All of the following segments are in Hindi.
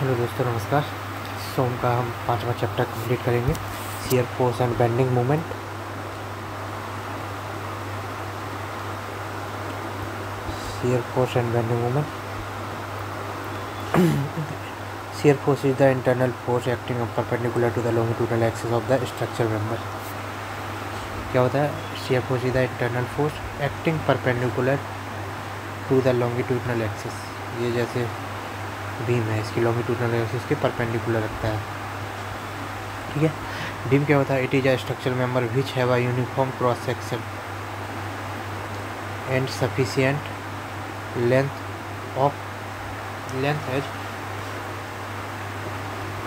हेलो दोस्तों, नमस्कार। सोम का हम 5वां चैप्टर कंप्लीट करेंगे, shear force and bending moment. Shear force and bending moment. Shear force is the internal force acting perpendicular to the longitudinal axis of the structure member. क्या होता है? Shear force is the internal force acting perpendicular to the longitudinal axis. ये जैसे बीम है, इसकी लॉन्गिट्यूडनल एक्सिस के परपेंडिकुलर रखता है, ठीक है। बीम क्या होता है? It is a structural member which have a uniform cross section and sufficient length as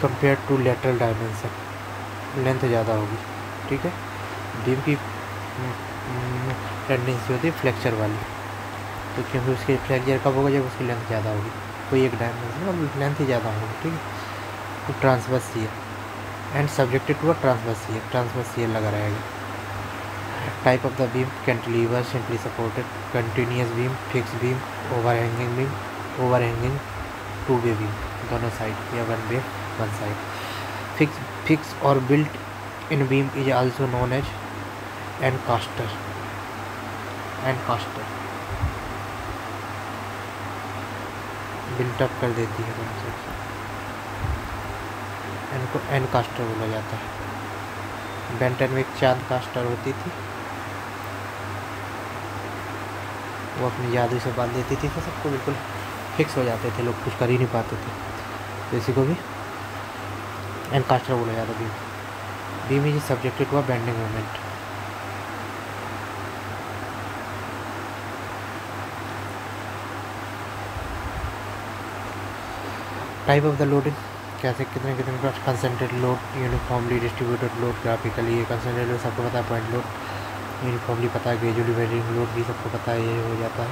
compare to lateral dimension. Length ज़्यादा होगी, ठीक है। बीम की टेंडेंसी होती है फ्लेक्चर वाली, तो क्योंकि उसकी फ्लेक्चर कब होगा? जब उसकी लेंथ ज़्यादा होगी, कोई एक डायमेंशन और लेंथ ही ज़्यादा होगी, ठीक है। तो transverse shear and subjected to a transverse shear लगा रहेगा। Type of the beam cantilever, simply supported, continuous beam, fix beam, overhanging two way beam, दोनों साइड या वन साइड। फिक्स और built in beam is also known as encastre. Built up कर देती है दोनों साइड, इनको एंड कास्टर बोला जाता है। बेंटन में एक चांद कास्टर होती थी, वो अपनी जादू से बांध देती थी, तो सबको बिल्कुल फिक्स हो जाते थे, लोग कुछ कर ही नहीं पाते थे, तो इसी को भी एंड कास्टर बोला जाता है। Beam is subjected to a bending moment. Type of the loading, कैसे कितने concentrate load, uniformly distributed load, graphically ये कंसंट्रेट लोड सबको पता है, पॉइंट लोड यूनिफॉर्मली पता है, ग्रेजुअली वेरिंग लोड भी सबको पता है, ये हो जाता है।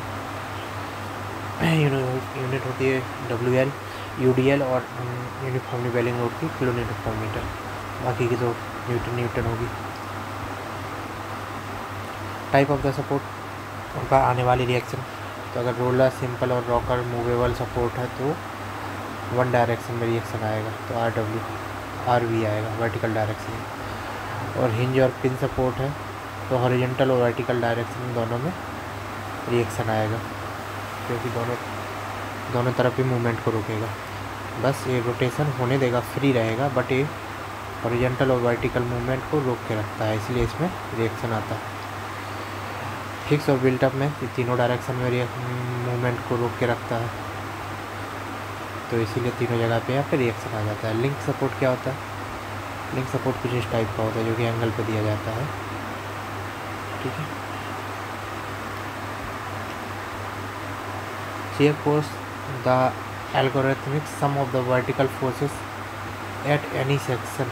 यूनिट होती है WL, UDL और यूनिफॉर्मली वेरिंग लोड की किलोमीटर पर मीटर, बाकी की तो न्यूटन होगी। टाइप ऑफ द सपोर्ट, उनका आने वाली रिएक्शन, तो अगर रोलर, सिंपल और रॉकर मूवेबल सपोर्ट है तो वन डायरेक्शन में रिएक्शन आएगा, तो RV आएगा, वर्टिकल डायरेक्शन। और हिंज और पिन सपोर्ट है तो हॉरिजॉन्टल और वर्टिकल डायरेक्शन दोनों में रिएक्शन आएगा, क्योंकि दोनों तरफ ही मूवमेंट को रोकेगा। बस ये रोटेशन होने देगा, फ्री रहेगा, बट ये हॉरिजॉन्टल और वर्टिकल मूवमेंट को रोक के रखता है, इसलिए इसमें रिएक्शन आता है। फिक्स और बिल्टअप में ये तीनों डायरेक्शन में मूवमेंट को रोक के रखता है, तो इसीलिए तीनों जगह पे यहाँ पे रिएक्शन आ जाता है। लिंक सपोर्ट क्या होता है? लिंक सपोर्ट कुछ इस टाइप का होता है, जो कि एंगल पे दिया जाता है, ठीक है। Shear force, the algorithmic sum of the vertical forces at any section,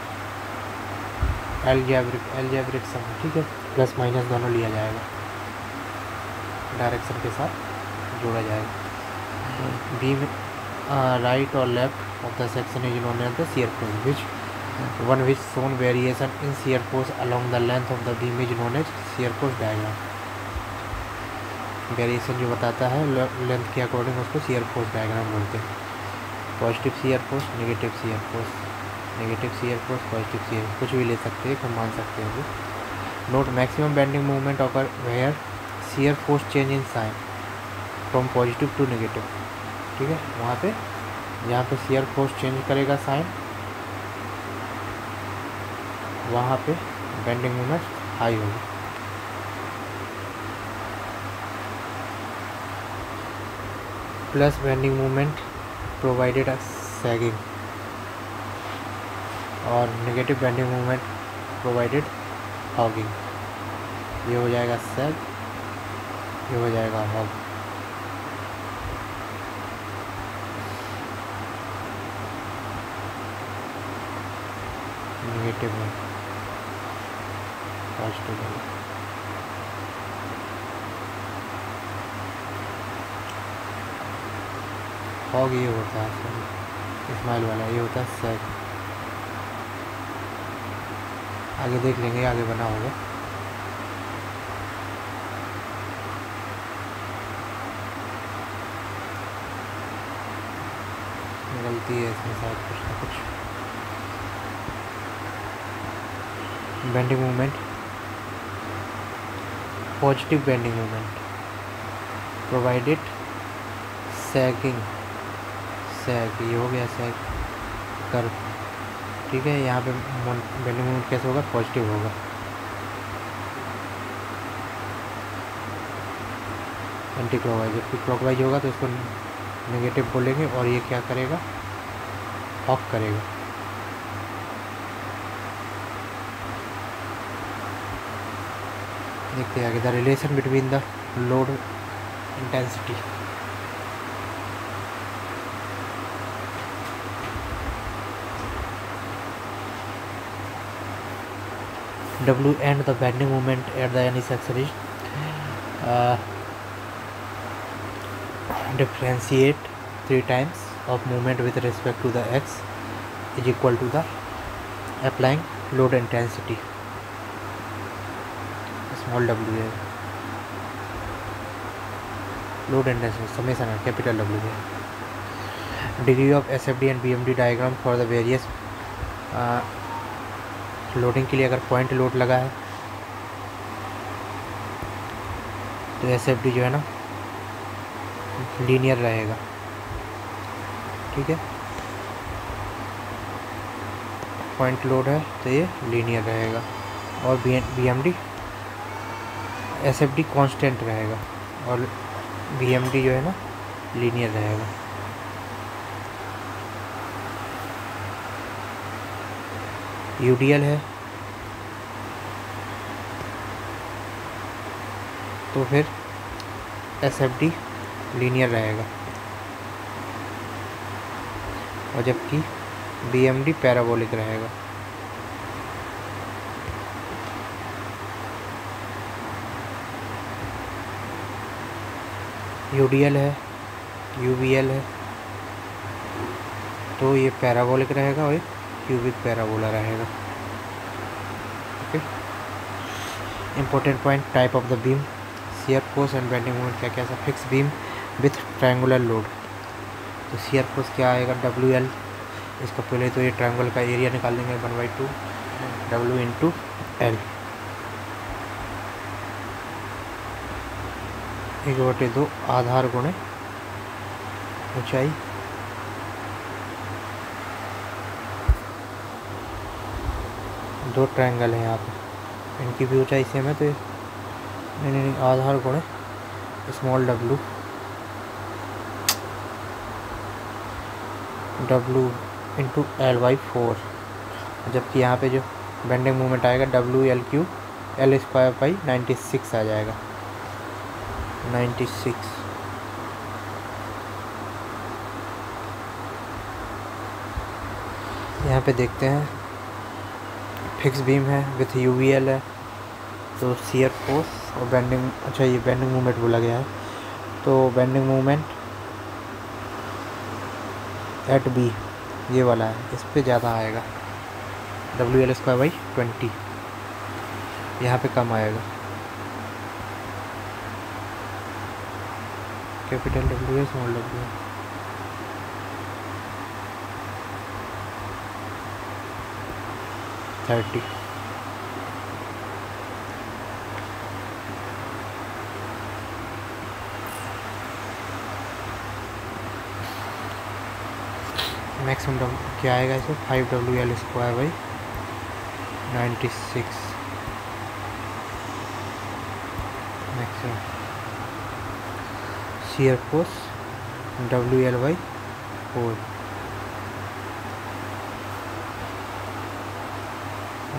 algebraic sum, ठीक है। प्लस माइनस दोनों लिया जाएगा, डायरेक्शन के साथ जोड़ा जाएगा। बीम राइट और left of the section is known as the shear force, which shown variation in shear force along the length of the beam is known as shear force diagram। Variation जो बताता है लेंथ के अकॉर्डिंग उसको shear force diagram बोलते हैं। Positive shear force, negative shear force, positive shear, कुछ भी ले सकते हैं, हम मान सकते हैं। Note, maximum bending movement occur where shear force change in sign from positive to negative, ठीक है। वहाँ पे जहाँ पे शियर फोर्स चेंज करेगा साइन, वहाँ पे बेंडिंग मोमेंट हाई होगी। Plus bending moment provided sagging, और negative bending moment provided hogging. ये हो जाएगा सैग, ये हो जाएगा हॉग। नेगेटिव है, पॉजिटिव है। फॉग ये होता है, स्माइल वाला ये होता है सैग। आगे देख लेंगे, आगे बना होगा। गलती है इसमें शायद कुछ ना कुछ। Bending movement, positive bending movement provided sagging, sag ये हो गया, सैग कर्व, ठीक है। यहाँ पे बेंडिंग मूवमेंट कैसे होगा, पॉजिटिव होगा। एंटी क्लॉकवाइज, जबकि क्लॉकवाइज होगा तो इसको नेगेटिव बोलेंगे और ये क्या करेगा, ऑफ करेगा। देखते हैं आगे, the relation between the load intensity, W and the bending moment at the any section is differentiate 3 times of movement with respect to the x is equal to the applying load intensity, small w है, load intensity summation है, capital W है। degree of SFD and BMD diagram for the various loading के लिए अगर पॉइंट लोड लगा है तो SFD जो है ना लीनियर रहेगा, ठीक है। पॉइंट लोड है तो ये लीनियर रहेगा, और BMD SFD कांस्टेंट रहेगा और BMD जो है ना लीनियर रहेगा। UDL है तो फिर SFD लीनियर रहेगा, और जबकि BMD पैराबोलिक रहेगा। UDL है, UVL है तो ये पैराबोलिक रहेगा और क्यूबिक पैराबोला रहेगा, okay. Important point, type of the beam, shear force and bending moment क्या क्या, fix beam width triangular load. तो शियर फोर्स क्या आएगा, WL, इसका पहले तो ये ट्रायंगल का एरिया निकाल देंगे 1/2 W इंटू L, 1/2 आधार गुणे ऊंचाई, दो ट्रायंगल है यहाँ पे, इनकी भी ऊंचाई सेम है तो नहीं आधार गुणे स्मॉल W इंटू L/4, जबकि यहाँ पे जो बेंडिंग मूवमेंट आएगा WL³ L²/96 आ जाएगा, 96। यहाँ पे देखते हैं फिक्स बीम है विथ UVL है तो शियर फोर्स और बेंडिंग, अच्छा ये बेंडिंग मूवमेंट बोला गया है तो बेंडिंग मूवमेंट एट B ये वाला है, इस पे ज़्यादा आएगा WL²/20, यहाँ पे कम आएगा, कैपिटल W है, स्मॉल w है। मैक्सिमम क्या आएगा इसमें, 5WL²/96 maximum. Shear force WL/4,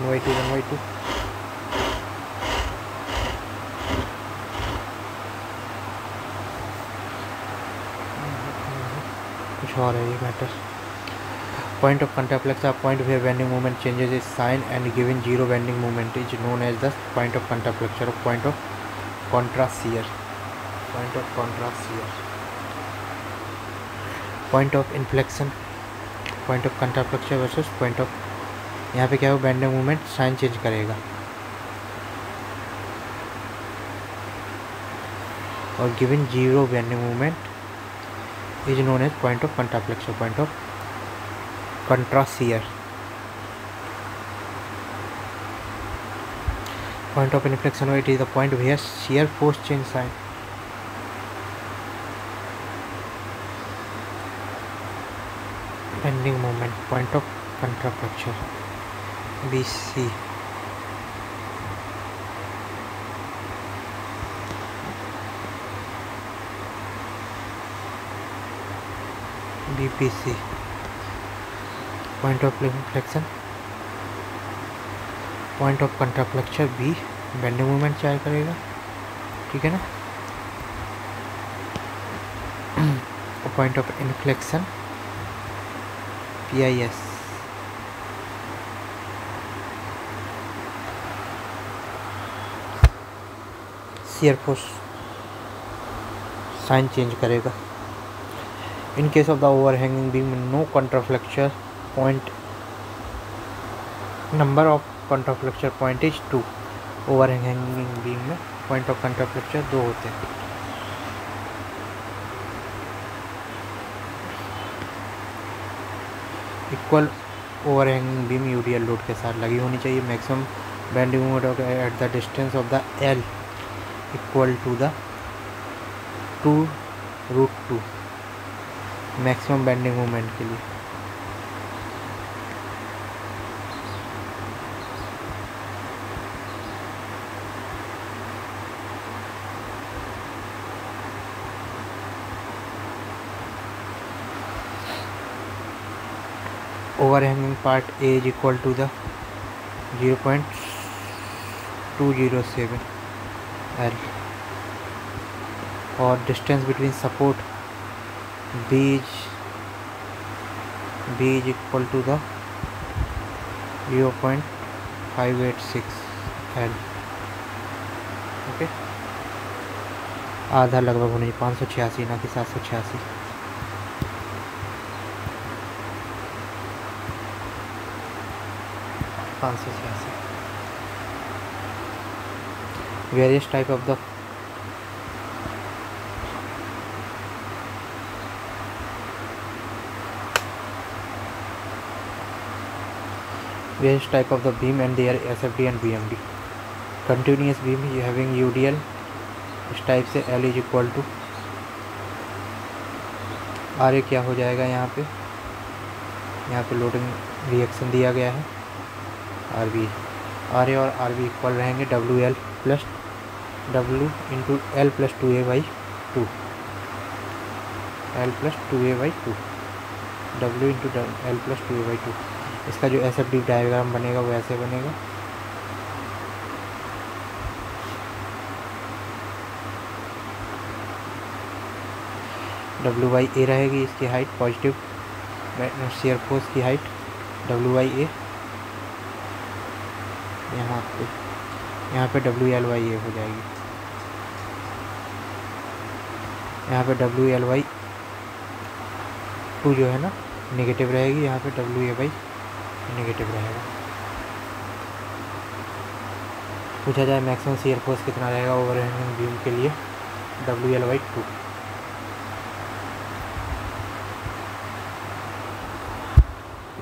1/2 कुछ और है ये matter. Point of counterflex, a point where bending moment changes its sign and given zero bending moment is known as the point of counterflexure or point of contrast shear. Point of contrast shear. Point of inflection, point of counterflexure versus point of, यहाँ पे क्या हो, बेंडिंग मूवमेंट साइन चेंज करेगा और given zero bending movement is known as point of contraflexion, point of contra shear. Point of inflection, it is the point where shear force change sign. Bending moment, point of contraflexure, BC. BPC, point of inflection, point of contraflexure be, bending moment चाहे करेगा, ठीक है ना। Point of inflection PIS, shear force sign change करेगा। In case of the overhanging beam no contraflexure point, number of contraflexure point is 2। Overhanging beam में पॉइंट ऑफ कंट्राफ्लेक्चर 2 होते हैं। Equal overhanging beam UDL load के साथ लगी होनी चाहिए। Maximum bending moment at the distance of the L equal to the 2√2 maximum bending moment के लिए। Overhanging part A is equal to the 0.207 L और distance between support B is equal to the 0.586 L। Okay, आधा लगभग होने 586 ना कि 786। Various type of the beam and their SFD and BMD। Continuous beam having UDL इस टाइप से L is equal to RA क्या हो जाएगा, यहाँ पे लोडिंग रिएक्शन दिया गया है RB, RA और RB इक्वल रहेंगे WL plus W into L plus 2A/2, L plus 2A/2, W into L plus 2A/2। इसका जो SFD डायग्राम बनेगा वो ऐसे बनेगा। WA रहेगी इसकी हाइट, पॉजिटिव शियर फोर्स की हाइट WA। यहाँ पे WLA हो जाएगी, यहाँ पे WLA/2 जो है ना नेगेटिव रहेगी, यहाँ पे WA/ नेगेटिव रहेगा। पूछा जाए मैक्सिमम शियर फोर्स कितना रहेगा ओवरहैंगिंग बीम के लिए, WL/2।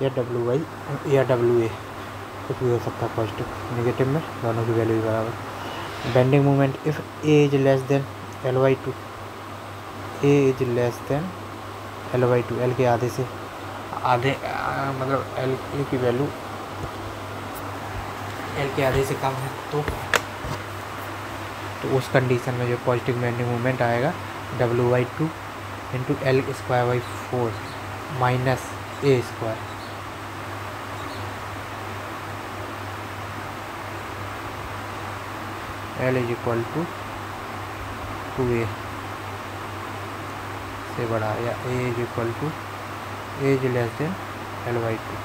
या WA कुछ भी हो सकता है, पॉजिटिव नेगेटिव में दोनों की वैल्यू बराबर। Bending moment if A is less than L/2, A is less than L/2, L के आधे से मतलब L की वैल्यू L के आधे से कम है तो उस कंडीशन में जो पॉजिटिव बेंडिंग मोमेंट आएगा W/2 into L²/4 minus A²। L is equal to 2A से बड़ा, या A is equal to A is less than L/2।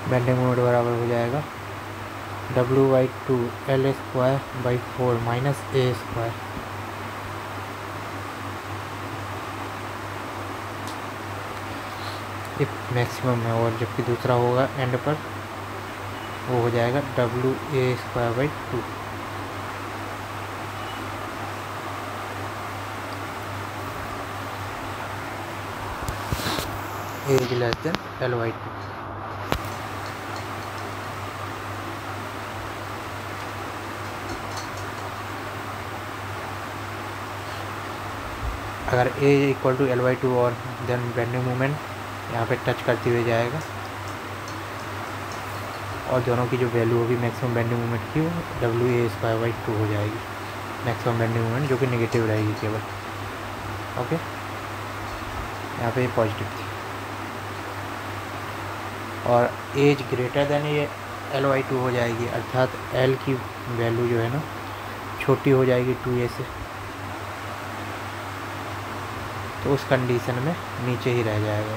Bending moment बराबर हो जाएगा W/2 L²/4 minus A²। If maximum है, और जबकि दूसरा होगा एंड पर, वो हो जाएगा WA²/2। As less than L/2। अगर ए इक्वल टू L/2 और देन बेंडिंग मोमेंट यहाँ पे टच करते हुए जाएगा, और दोनों की जो वैल्यू होगी मैक्सिमम बेंडिंग मोमेंट की, वो WA²/2 हो जाएगी। मैक्सिमम बेंडिंग मोमेंट जो कि नेगेटिव रहेगी केवल। ओके, यहाँ पे पॉजिटिव थी। और एज ग्रेटर देन ये L/2 हो जाएगी, अर्थात L की वैल्यू जो है ना छोटी हो जाएगी 2A से, तो उस कंडीशन में नीचे ही रह जाएगा।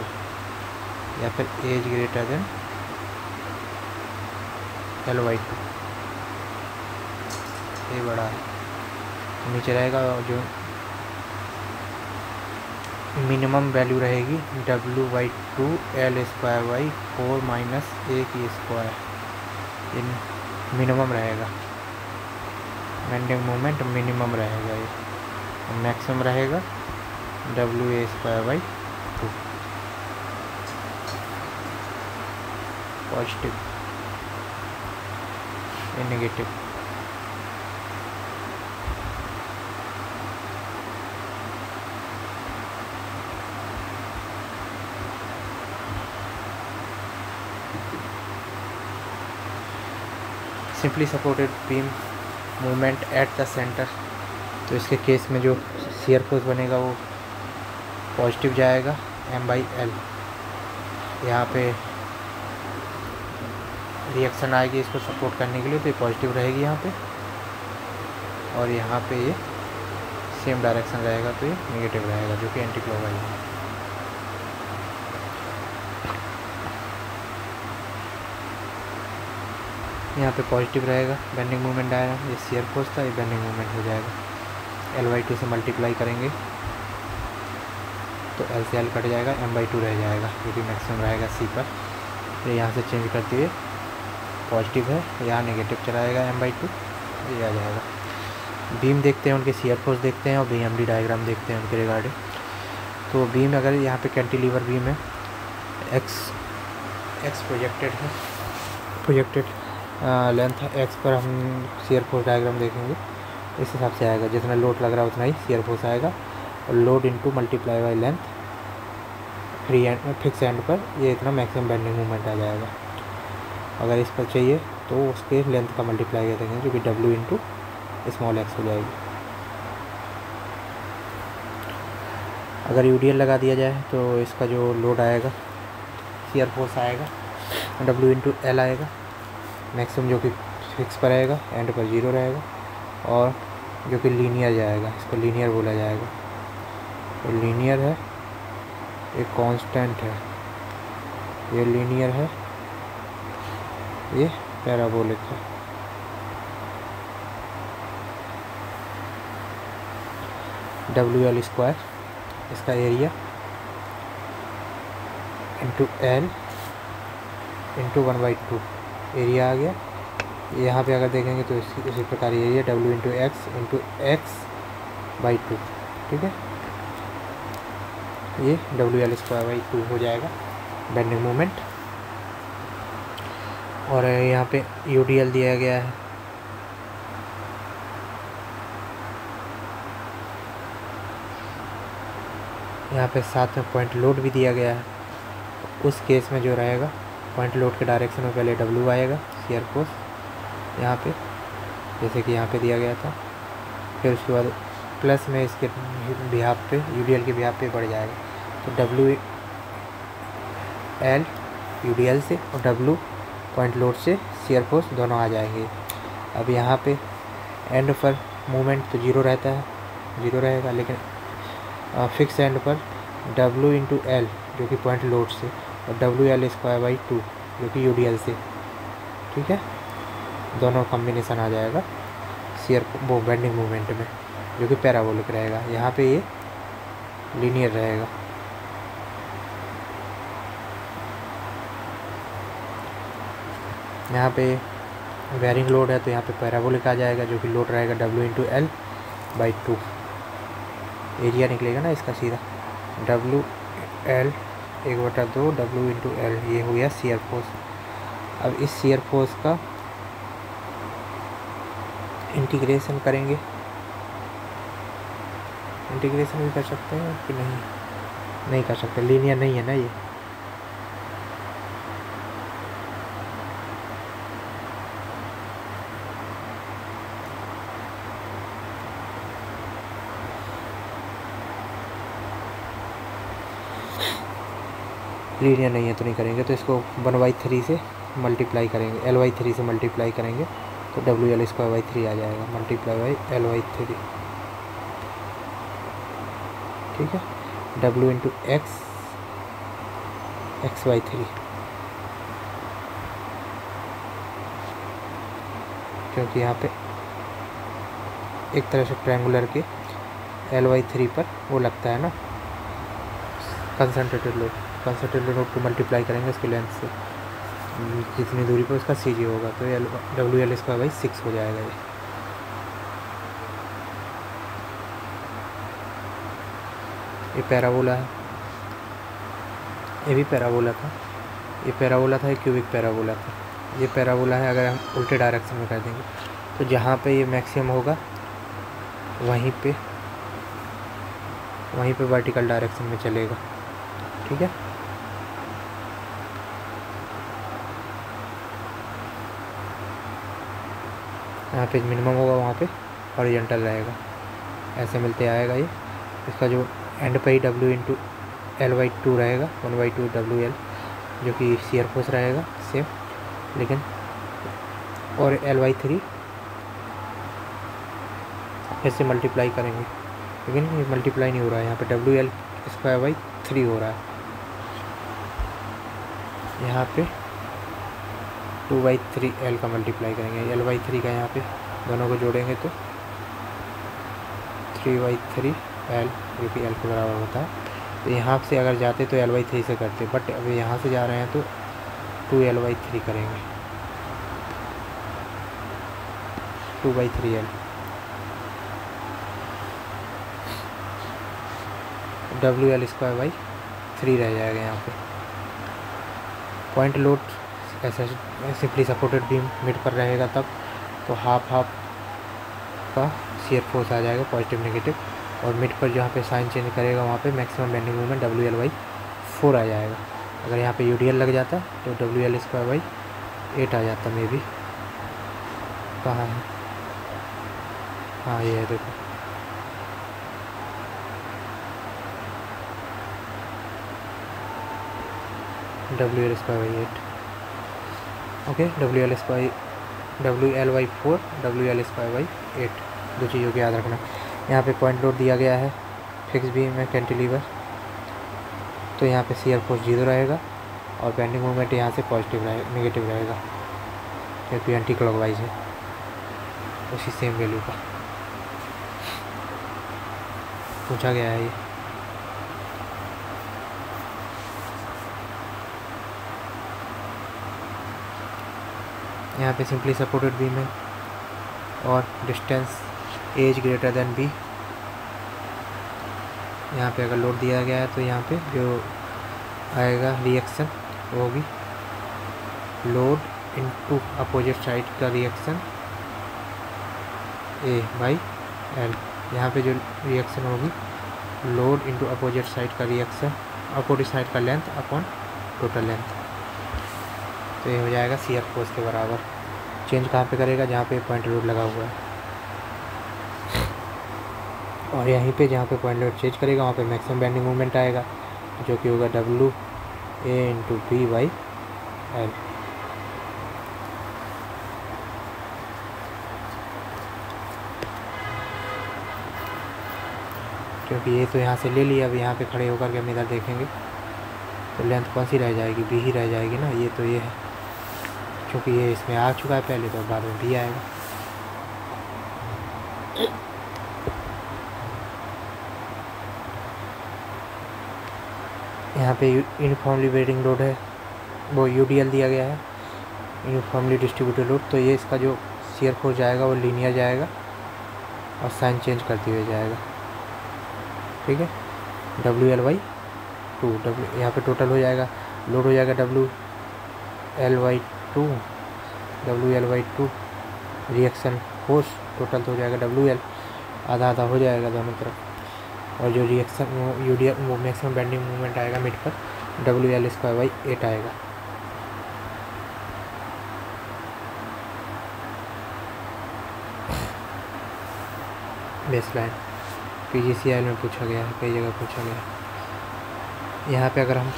या फिर एज ग्रेटर देन L/2, ये बड़ा है, नीचे रहेगा। और जो मिनिमम वैल्यू रहेगी W/2 L²/4 - 1E², ये मिनिमम रहेगा। बेंडिंग मोमेंट मिनिमम रहेगा ये, मैक्सिमम रहेगा WA²/2। पॉजिटिव, ये negative. Simply supported beam movement at the centre, तो इसके केस में जो शियर फोर्स बनेगा वो पॉजिटिव जाएगा M/L। यहाँ पे रिएक्शन आएगी इसको सपोर्ट करने के लिए, तो ये पॉजिटिव रहेगी यहाँ पे, और यहाँ पे ये सेम डायरेक्शन रहेगा तो ये नेगेटिव रहेगा, जो कि एंटी क्लॉकवाइज है। यहाँ पे पॉजिटिव रहेगा, बेंडिंग मोमेंट आएगा, ये शियर फोर्स था, ये बेंडिंग मोमेंट हो जाएगा। L/2 से मल्टीप्लाई करेंगे तो L से L कट जाएगा, M/2 रह जाएगा, जो कि मैक्सिमम रहेगा C पर। ये यहाँ से चेंज करते हुए पॉजिटिव है, यहाँ नेगेटिव चलाएगा M/2, ये आ जाएगा। बीम देखते हैं, उनके शियर फोर्स देखते हैं, और BMD डायग्राम देखते हैं उनके रिगार्डिंग। तो बीम अगर यहाँ पे कैंटिलीवर बीम है, एक्स प्रोजेक्टेड है, प्रोजेक्टेड लेंथ एक्स पर हम शियर फोर्स डायग्राम देखेंगे, इस हिसाब से आएगा। जितना लोड लग रहा है उतना ही शियर फोर्स आएगा, और load into multiply by length free and fix and पर ये इतना मैक्सिमम बेंडिंग मूवमेंट आ जाएगा। अगर इस पर चाहिए तो उसके लेंथ का मल्टीप्लाई कर देंगे, जो कि W इनटू स्मॉल x हो जाएगी। अगर UDL लगा दिया जाए तो इसका जो लोड आएगा, शियर फोर्स आएगा, W इनटू L आएगा, मैक्सिमम जो कि फिक्स पर रहेगा, एंड पर 0 रहेगा, और जो कि लीनियर जाएगा, इसको लीनियर बोला जाएगा। तो लीनियर है, एक कांस्टेंट है, ये लीनियर है, ये पैराबोलिक है। WL² इसका area into L into 1/2 area आ गया। यहाँ पे अगर देखेंगे तो इसी प्रकार area W into X into x/2, ठीक है। ये WL²/2 हो जाएगा बेंडिंग मोमेंट। और यहाँ पे UDL दिया गया है, यहाँ पे साथ में पॉइंट लोड भी दिया गया है। उस केस में जो रहेगा, पॉइंट लोड के डायरेक्शन में पहले W आएगा, शियर फोर्स यहाँ पे, जैसे कि यहाँ पे दिया गया था। फिर उसके बाद प्लस में इसके बिहाफ पे, UDL के बिहाफ पे बढ़ जाएगा, तो WL UDL से और W पॉइंट लोड से शियर फोर्स दोनों आ जाएंगे। अब यहाँ पे एंड पर मूवमेंट तो 0 रहता है, 0 रहेगा, लेकिन फिक्स एंड पर W इंटू L जो कि पॉइंट लोड से, और WL²/2 जो कि UDL से, ठीक है। दोनों कॉम्बिनेशन आ जाएगा शियर वो बेंडिंग मूवमेंट में, जो कि पैराबोलिक रहेगा। यहाँ पे ये लीनियर रहेगा। यहाँ पे बेयरिंग लोड है तो यहाँ पे पैराबोलिक आ जाएगा, जो कि लोड रहेगा W/L/2। एरिया निकलेगा ना इसका सीधा WL/1/2 W/L, ये हो गया शियर फोर्स। अब इस शियर फोर्स का इंटीग्रेशन करेंगे। इंटीग्रेशन भी कर सकते हैं कि नहीं कर सकते, लीनियर नहीं है ना ये। लीनियर नहीं है तो नहीं करेंगे, तो इसको 1/3 से मल्टीप्लाई करेंगे, L/3 से मल्टीप्लाई करेंगे तो WL²/3 आ जाएगा, मल्टीप्लाई बाई L/3। ठीक है, W/X X/3, क्योंकि यहाँ पे एक तरह से ट्रायंगुलर के L/3 पर वो लगता है ना कंसंट्रेटेड लोड। कंसंट्रेटेड लोड को मल्टीप्लाई करेंगे उसकी लेंथ से, जितनी दूरी पर उसका CG होगा, तो WL²/6 हो जाएगा ये पैराबोला है, ये भी पैराबोला था, ये पैराबोला था, ये क्यूबिक पैराबोला था। ये पैराबोला है, अगर हम उल्टे डायरेक्शन में कर देंगे तो जहाँ पे ये मैक्सिमम होगा वहीं पे वर्टिकल डायरेक्शन में चलेगा। ठीक है, यहाँ पे मिनिमम होगा, वहाँ पे हॉरिजॉन्टल रहेगा, ऐसे मिलते आएगा ये। इसका जो एंड पे ही W/L/2 रहेगा, 1/2 WL, जो कि शियर फोर्स रहेगा सेम, लेकिन और L/3 ऐसे मल्टीप्लाई करेंगे, लेकिन ये मल्टीप्लाई नहीं हो रहा है, यहाँ पे WL²/3 हो रहा है। यहाँ पे 2/3L का मल्टीप्लाई करेंगे, L/3 का यहाँ पे दोनों को जोड़ेंगे तो 3/3L, जो कि L के बराबर होता है। तो यहाँ से अगर जाते तो L/3 से करते, बट अभी यहाँ से जा रहे हैं तो 2L/3 करेंगे, 2/3L। WL²/3 रह जाएगा यहाँ पे। पॉइंट लोड ऐसे सिंपली सपोर्टेड बीम मिड पर रहेगा तब तो हाफ का शियर फोर्स आ जाएगा, पॉजिटिव नेगेटिव, और मिड पर जहाँ पे साइन चेंज करेगा वहाँ पे मैक्सिमम बेंडिंग मोमेंट WL/4 आ जाएगा। अगर यहाँ पे UDL लग जाता तो WL²/8 आ जाता मे बी। कहाँ है, हाँ ये है, देखो WL²/8। ओके, WL/4 WL/8, दो चीज़ों को याद रखना। यहाँ पे पॉइंट लोड दिया गया है, फिक्स बीम में कैंटिलीवर, तो यहाँ पे शियर फोर्स 0 रहेगा और बेंडिंग मोमेंट यहाँ से नेगेटिव रहेगा, क्योंकि एंटी क्लॉकवाइज है, उसी सेम वैल्यू का पूछा गया है ये। यहाँ पे सिंपली सपोर्टेड बीम है और distance as greater than B। यहाँ पे अगर लोड दिया गया है तो यहाँ पे जो आएगा रिएक्शन वो होगी लोड इनटू अपोजिट साइड का रिएक्शन A/L। यहाँ पे जो रिएक्शन होगी लोड इनटू अपोजिट साइड का रिएक्शन, अपोजिट साइड का लेंथ अपॉन टोटल लेंथ, तो ये हो जाएगा शियर फोर्स के बराबर। चेंज कहाँ पे करेगा, जहाँ पे पॉइंट लोड लगा हुआ है, और यहीं पे जहाँ पे पॉइंट लोड चेंज करेगा वहाँ पे मैक्सिमम बेंडिंग मोमेंट आएगा, जो कि होगा WA/B/L। क्योंकि ये तो यहाँ से ले लिया, अब यहाँ पे खड़े होकर के हम इधर देखेंगे तो लेंथ कौन सी रह जाएगी, B ही रह जाएगी ना। ये तो ये है, क्योंकि ये इसमें आ चुका है पहले, तो बाद में B आएगा। यहाँ पे यूनिफॉर्मली वेरिंग लोड है, वो UDL दिया गया है, यूनिफॉर्मली डिस्ट्रीब्यूटेड लोड, तो ये इसका जो शियर फोर्स जाएगा वो लीनियर जाएगा और साइन चेंज करते हुए जाएगा। ठीक है, WL/2 डब्ल्यू यहाँ पे टोटल हो जाएगा, लोड हो जाएगा WL/2, WL/2 reaction force total तो हो जाएगा WL, आधा आधा हो जाएगा दोनों तरफ, और जो रिएक्शन यूडिया वो मैक्सिमम बेंडिंग मूवमेंट आएगा मिड पर WL²/8 आएगा। बेसलाइन PGCIL में पूछा गया है, कई जगह पूछा गया है। यहाँ पे अगर हम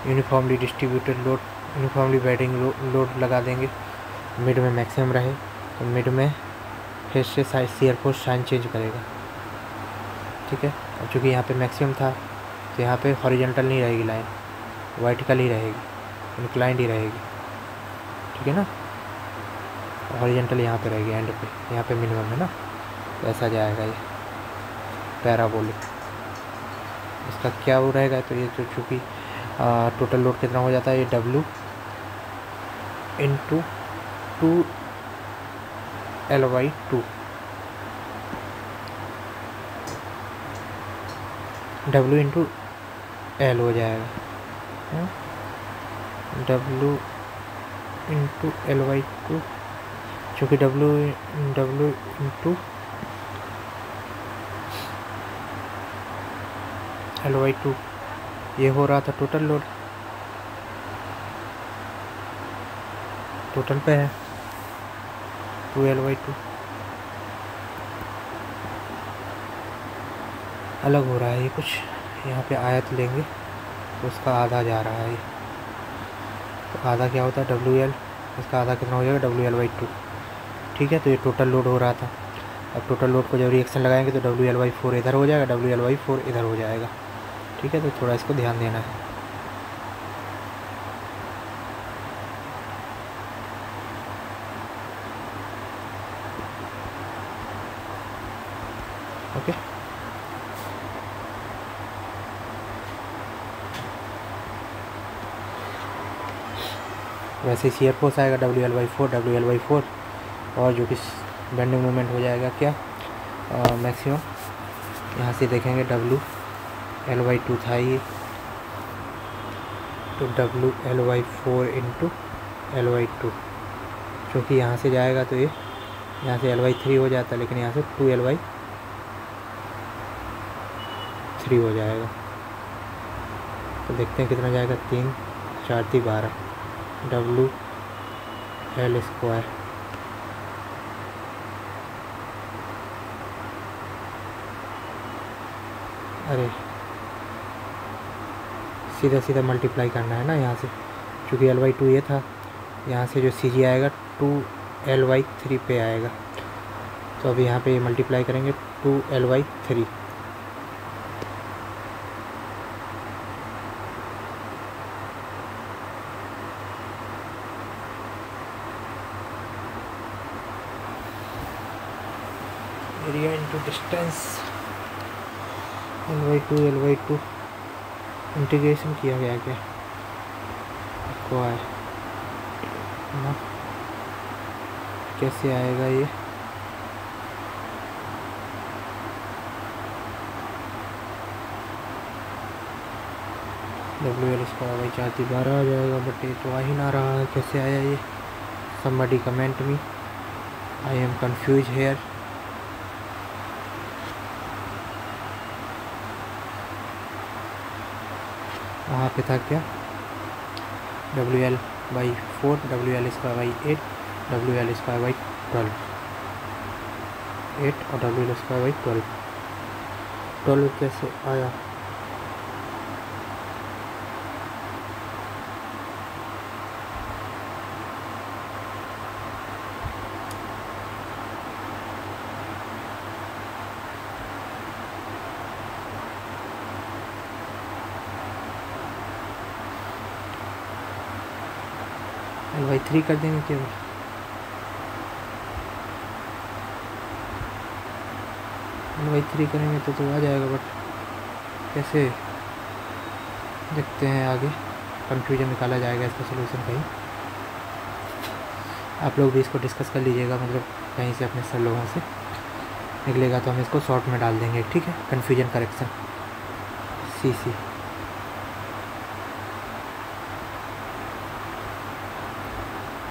uniformly distributed load, uniformly bending load लगा देंगे, मिड में मैक्सिमम रहे तो मिड में फिर से शियर फोर्स साइन चेंज करेगा। ठीक है, अब चूँकि यहाँ पे मैक्सिमम था तो यहाँ पे हॉरिजॉन्टल नहीं रहेगी लाइन, वर्टिकल ही रहेगी, इंक्लाइंड ही रहेगी। ठीक है ना, हॉरिजॉन्टल यहाँ पे रहेगी एंड पे, यहाँ पे मिनिमम है ना, तो ऐसा जाएगा ये पैराबोलिक। इसका क्या वो रहेगा, तो ये जो चूँकि टोटल लोड कितना हो जाता है, ये W × 2L/2 W × L हो जाएगा, W × L/2, चूँकि W × L/2 ये हो रहा था टोटल लोड, टोटल पे है 2L/2, अलग हो रहा है ये कुछ, यहाँ पे आयत लेंगे तो उसका आधा जा रहा है ये, तो आधा क्या होता है WL, इसका आधा कितना हो जाएगा WL/2। ठीक है, तो ये टोटल लोड हो रहा था, अब टोटल लोड को जब रिएक्शन लगाएंगे तो WL/4 इधर हो जाएगा, WL/4 इधर हो जाएगा। ठीक है, तो थोड़ा इसको ध्यान देना है। ओके, वैसे शियर फोर्स आएगा WL/4 और जो कि बेंडिंग मोमेंट हो जाएगा क्या मैक्सिमम, यहाँ से देखेंगे WL/2 था ये, तो WL/4 × L/2, क्योंकि यहाँ से जाएगा तो ये यहाँ से L/3 हो जाता है, लेकिन यहाँ से 2L/3 हो जाएगा। तो देखते हैं कितना जाएगा, 3 4 12 WL²। अरे सीधा सीधा मल्टीप्लाई करना है ना यहाँ से, क्योंकि L/2 ये था, यहाँ से जो CG आएगा 2L/3 पे आएगा, तो अभी यहाँ पे मल्टीप्लाई करेंगे 2L/3। Area into distance, L/2 integration किया गया क्या आपको आए ना, कैसे आएगा ये, WL² 12 आ जाएगा, बट ये तो आ ही ना रहा है, कैसे आया ये, somebody comment me, I am confused here। वहाँ पे था क्या, WL/4 WL²/8 WL²/12 8 और WL²/12 12 कैसे आया, L/3 कर देंगे केवल, L/3 करेंगे तो आ जाएगा, बट कैसे देखते हैं आगे, कन्फ्यूजन निकाला जाएगा इसका सोल्यूशन कहीं। आप लोग भी इसको डिस्कस कर लीजिएगा, मतलब कहीं से अपने सर लोगों से निकलेगा तो हम इसको शॉर्ट में डाल देंगे, ठीक है। Confusion correction CC।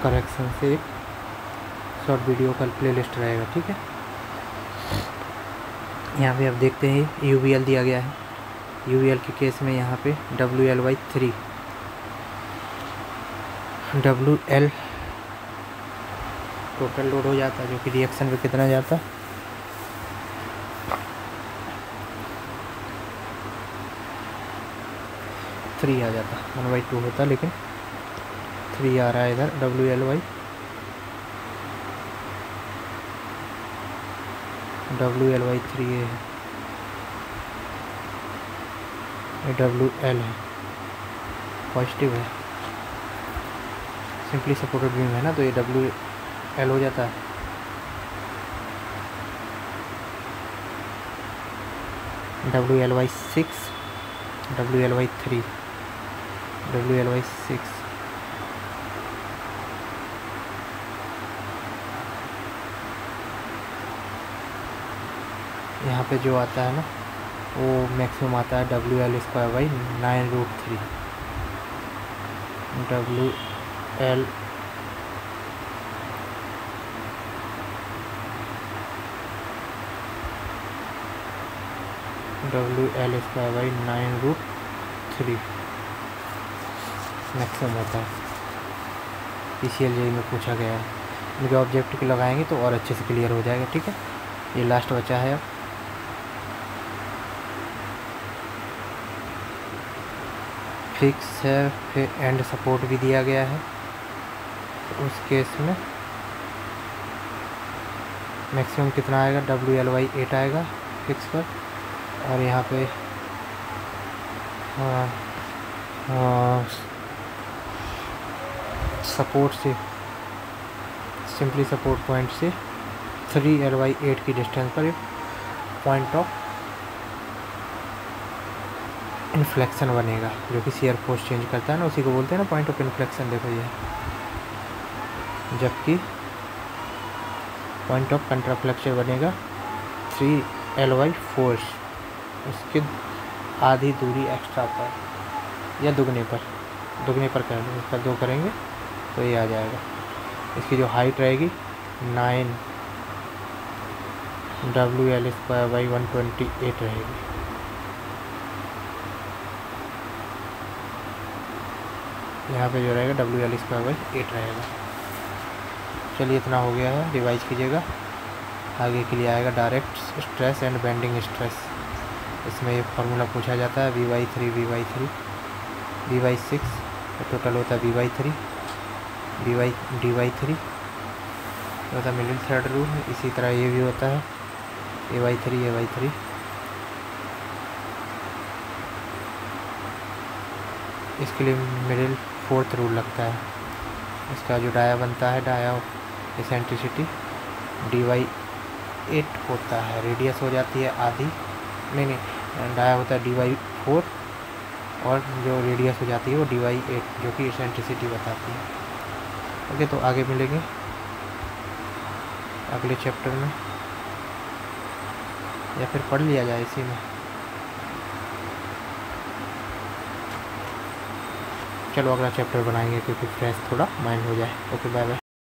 करेक्शन से एक शॉर्ट वीडियो का प्लेलिस्ट रहेगा, ठीक है। यहाँ पे आप देखते हैं UVL दिया गया है। UVL के केस में यहाँ पे WL/3 WL टोटल लोड हो जाता है, जो कि रिएक्शन पे कितना जाता है, थ्री आ जाता, 1/2 होता, लेकिन 3 आ रहा है इधर। WL/3 है, ये WL है, पॉजिटिव है, सिंपली सपोर्टेड बीम है ना, तो ये WL हो जाता है। WL/6 WL/3 WL/6 यहाँ पे जो आता है ना वो मैक्सिमम आता है WL²/9√3 WL WL²/9√3 मैक्सिमम होता है। PCL में पूछा गया है, मुझे ऑब्जेक्ट के लगाएंगे तो और अच्छे से क्लियर हो जाएगा, ठीक है। ये लास्ट बचा है अब। फिक्स है, फिर एंड सपोर्ट भी दिया गया है, तो उस केस में मैक्सिमम कितना आएगा, WL/8 आएगा फिक्स पर। और यहाँ पे सपोर्ट से, सिंपली सपोर्ट पॉइंट से 3L/8 की डिस्टेंस पर पॉइंट ऑफ इन्फ्लेक्शन बनेगा, जो कि शियर फोर्स चेंज करता है ना, उसी को बोलते हैं ना पॉइंट ऑफ इन्फ्लेक्शन। देखो ये, जबकि पॉइंट ऑफ कंट्राफ्लेक्शन बनेगा 3L/4, उसके आधी दूरी एक्स्ट्रा पर या दुगने पर कह लो, इसका 2 करेंगे तो ये आ जाएगा। इसकी जो हाइट रहेगी 9 WL²/128 रहेगी। यहाँ पे जो रहेगा WL²/8 रहेगा। चलिए इतना हो गया है, रिवाइज कीजिएगा। आगे के लिए आएगा direct stress and bending stress. इसमें ये फार्मूला पूछा जाता है V/3 V/6, टोटल होता है V/3 D/3 होता है मिडिल थर्ड रूल। इसी तरह ये भी होता है A/3 इसके लिए मिडिल फोर्थ रूल लगता है। इसका जो डाया बनता है, डाया एसेंट्रिसिटी D/8 होता है, रेडियस हो जाती है आधी, नहीं डाया होता है D/4 और जो रेडियस हो जाती है वो D/8, जो कि एसेंट्रिसिटी बताती है। ओके, तो आगे मिलेंगे अगले चैप्टर में, या फिर पढ़ लिया जाए इसी में। चलो अगला चैप्टर बनाएंगे, क्योंकि फ्रेश थोड़ा माइंड हो जाए। Okay, bye bye.